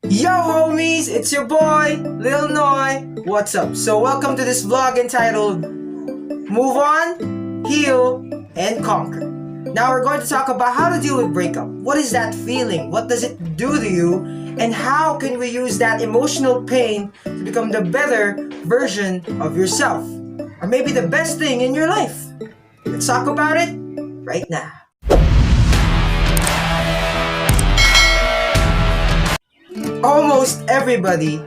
Yo homies, it's your boy, Lil Noy. What's up? So welcome to this vlog entitled Move On, Heal, and Conquer. Now we're going to talk about how to deal with breakup. What is that feeling? What does it do to you? And how can we use that emotional pain to become the better version of yourself? Or maybe the best thing in your life. Let's talk about it right now. Almost everybody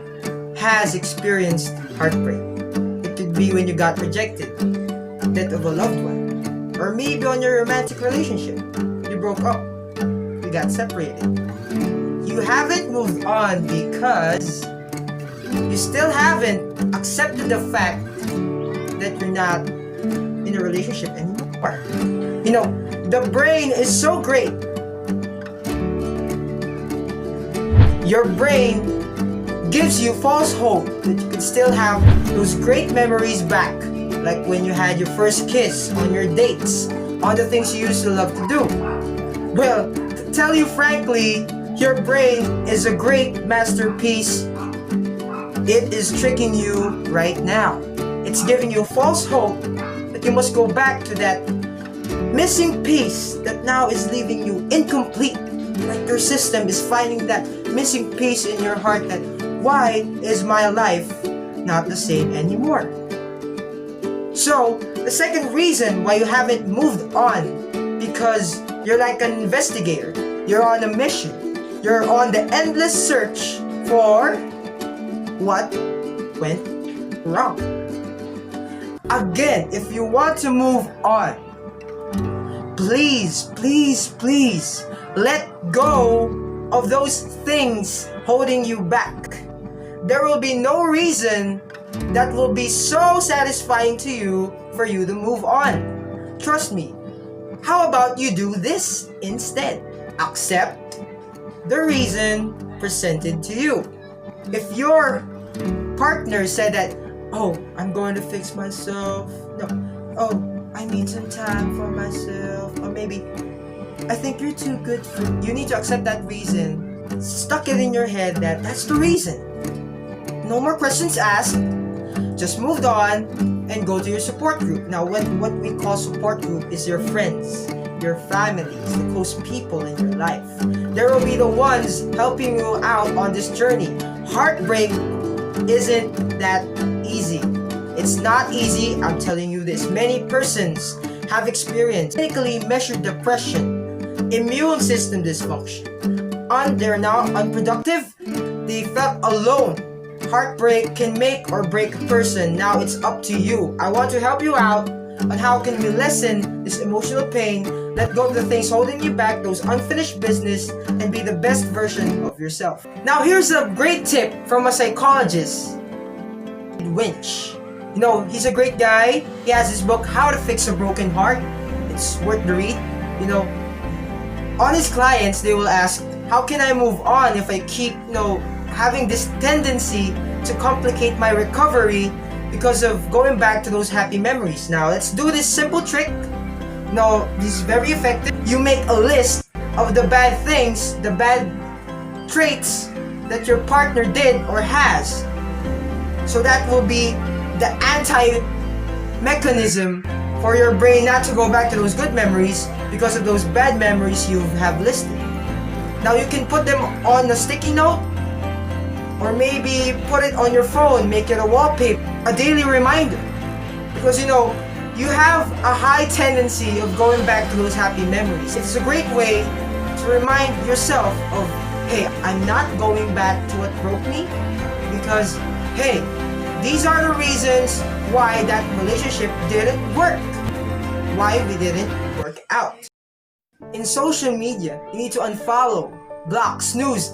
has experienced heartbreak. It could be when you got rejected, death of a loved one, or maybe on your romantic relationship. You broke up, you got separated. You haven't moved on because you still haven't accepted the fact that you're not in a relationship anymore. You know, the brain is so great. Your brain gives you false hope that you can still have those great memories back, like when you had your first kiss, on your dates, on the things you used to love to do. Well, to tell you frankly, your brain is a great masterpiece. It is tricking you right now. It's giving you false hope that you must go back to that missing piece that now is leaving you incomplete. Like your system is finding that missing piece in your heart that why is my life not the same anymore? So the second reason why you haven't moved on, because you're like an investigator. You're on a mission. You're on the endless search for what went wrong. Again, if you want to move on, please let go of those things holding you back. There will be no reason that will be so satisfying to you for you to move on. Trust me. How about you do this instead? Accept the reason presented to you. If your partner said that, oh, I'm going to fix myself. No. Oh, I need some time for myself. Or maybe, I think you're too good for... You need to accept that reason. Stuck it in your head that that's the reason. No more questions asked. Just moved on and go to your support group. Now, what we call support group is your friends, your families, the close people in your life. There will be the ones helping you out on this journey. Heartbreak isn't that easy. It's not easy, I'm telling you this. Many persons have experienced clinically measured depression, immune system dysfunction, they're now unproductive, they felt alone. Heartbreak can make or break a person. Now it's up to you. I want to help you out on how can we lessen this emotional pain, let go of the things holding you back, those unfinished business, and be the best version of yourself. Now here's a great tip from a psychologist, Winch. You know, he's a great guy. He has his book, How to Fix a Broken Heart. It's worth the read. You know, on his clients, they will ask, how can I move on if I keep, having this tendency to complicate my recovery because of going back to those happy memories? Now, let's do this simple trick. This is very effective. You make a list of the bad things, the bad traits that your partner did or has. So that will be the anti-mechanism for your brain not to go back to those good memories because of those bad memories you have listed. Now you can put them on a sticky note or maybe put it on your phone, make it a wallpaper, a daily reminder. Because you have a high tendency of going back to those happy memories. It's a great way to remind yourself of, hey, I'm not going back to what broke me because, hey, these are the reasons why that relationship didn't work, why we didn't work out. In social media, you need to unfollow, block, snooze,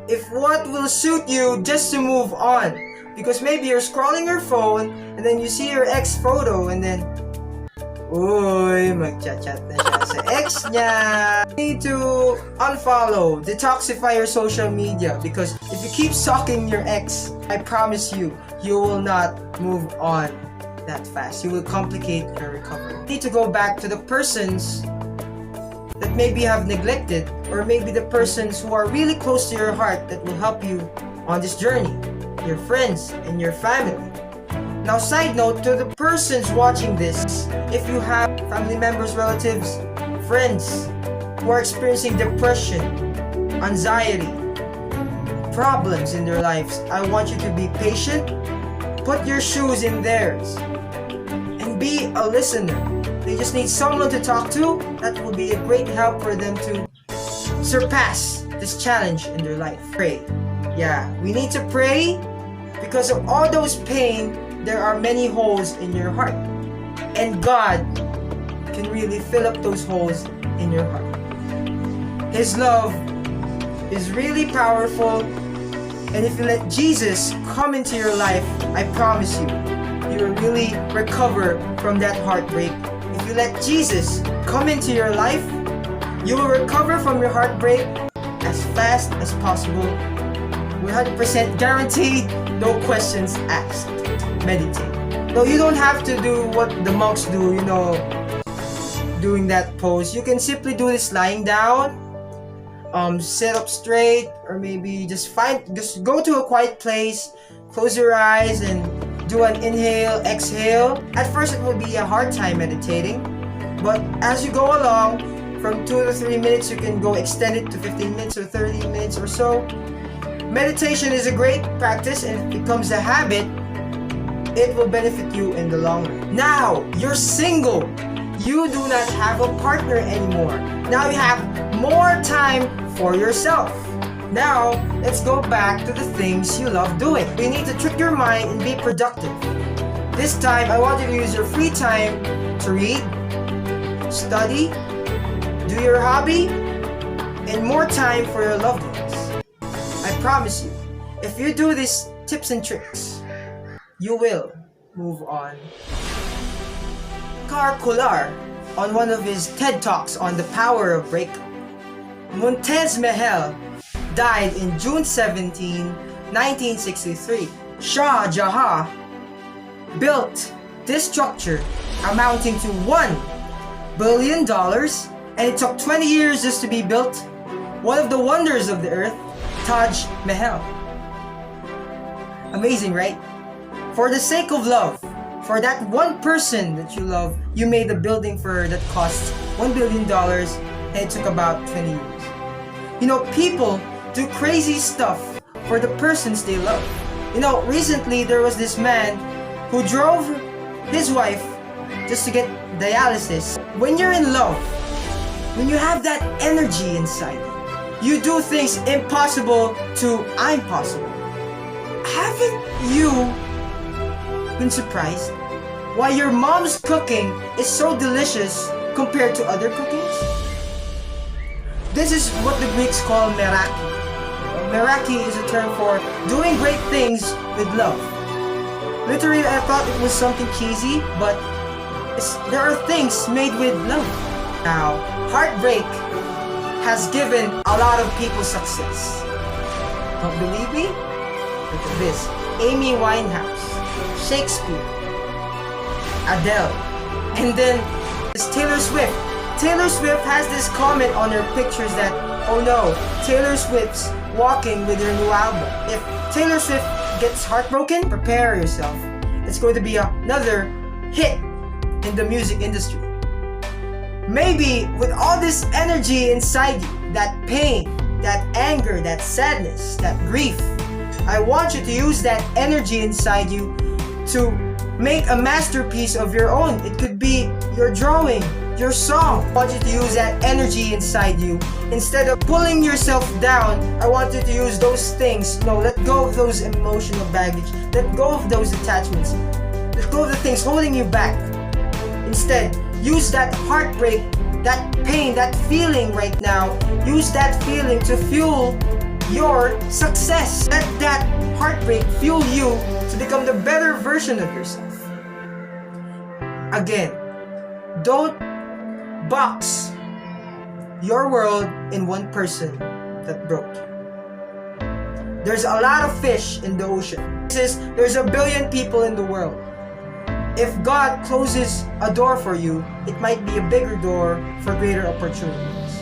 if what will suit you just to move on. Because maybe you're scrolling your phone and then you see your ex photo and then, uy, mag-chat-chat na siya sa ex niya. You need to unfollow, detoxify your social media, because if you keep stalking your ex, I promise you, you will not move on that fast. You will complicate your recovery. You need to go back to the persons that maybe you have neglected, or maybe the persons who are really close to your heart that will help you on this journey, your friends and your family. Now, side note to the persons watching this, if you have family members, relatives, friends who are experiencing depression, anxiety, problems in their lives, I want you to be patient, put your shoes in theirs, and be a listener. They just need someone to talk to. That will be a great help for them to surpass this challenge in their life. Pray. Yeah, we need to pray because of all those pain. There are many holes in your heart, and God can really fill up those holes in your heart. His love is really powerful, and if you let Jesus come into your life, I promise you, you will really recover from that heartbreak. If you let Jesus come into your life, you will recover from your heartbreak as fast as possible. 100% guaranteed, no questions asked. Meditate. No, you don't have to do what the monks do, doing that pose. You can simply do this lying down, sit up straight, or maybe just go to a quiet place, close your eyes, and do an inhale, exhale. At first, it will be a hard time meditating, but as you go along, from 2 to 3 minutes, you can go extend it to 15 minutes or 30 minutes or so. Meditation is a great practice, and if it becomes a habit, it will benefit you in the long run. Now, you're single. You do not have a partner anymore. Now you have more time for yourself. Now, let's go back to the things you love doing. You need to trick your mind and be productive. This time, I want you to use your free time to read, study, do your hobby, and more time for your loved ones. I promise you, if you do these tips and tricks, you will move on. Kular, on one of his TED Talks on the power of breakup, Montez Mehel died in June 17, 1963. Shah Jahan built this structure amounting to $1 billion, and it took 20 years just to be built. One of the wonders of the earth, Taj Mahal. Amazing, right? For the sake of love, for that one person that you love, you made a building that cost $1 billion, and it took about 20 years. People do crazy stuff for the persons they love. Recently there was this man who drove his wife just to get dialysis. When you're in love, when you have that energy inside you do things impossible to I'm possible. Haven't you been surprised why your mom's cooking is so delicious compared to other cookings? This is what the Greeks call meraki. Meraki is a term for doing great things with love. Literally, I thought it was something cheesy, but there are things made with love. Now, heartbreak has given a lot of people success. Don't believe me? Look at this. Amy Winehouse, Shakespeare, Adele, and then this Taylor Swift. Taylor Swift has this comment on her pictures that, oh no, Taylor Swift's walking with her new album. If Taylor Swift gets heartbroken, prepare yourself. It's going to be another hit in the music industry. Maybe with all this energy inside you, that pain, that anger, that sadness, that grief, I want you to use that energy inside you to make a masterpiece of your own. It could be your drawing, your song. I want you to use that energy inside you. Instead of pulling yourself down, I want you to use those things. Let go of those emotional baggage. Let go of those attachments. Let go of the things holding you back. Instead, use that heartbreak, that pain, that feeling right now. Use that feeling to fuel your success. Let that heartbreak fuel you to become the better version of yourself. Again, don't box your world in one person that broke you. There's a lot of fish in the ocean. There's 1 billion people in the world. If God closes a door for you, it might be a bigger door for greater opportunities.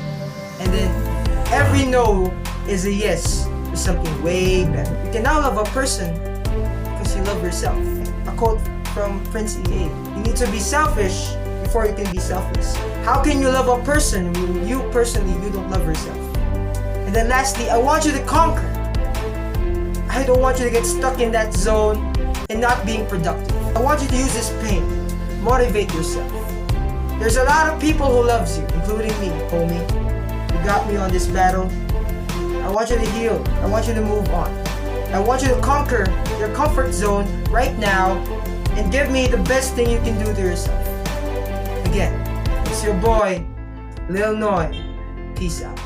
confident. Every no is a yes to something way better. You can now love a person because you love yourself. A quote from Prince EA. You need to be selfish before you can be selfless. How can you love a person when you personally you don't love yourself? And then lastly, I want you to conquer. I don't want you to get stuck in that zone and not being productive. I want you to use this pain. Motivate yourself. There's a lot of people who loves you, including me, homie. You got me on this battle. I want you to heal. I want you to move on. I want you to conquer your comfort zone right now and give me the best thing you can do to yourself. Again, it's your boy, Lil Noy. Peace out.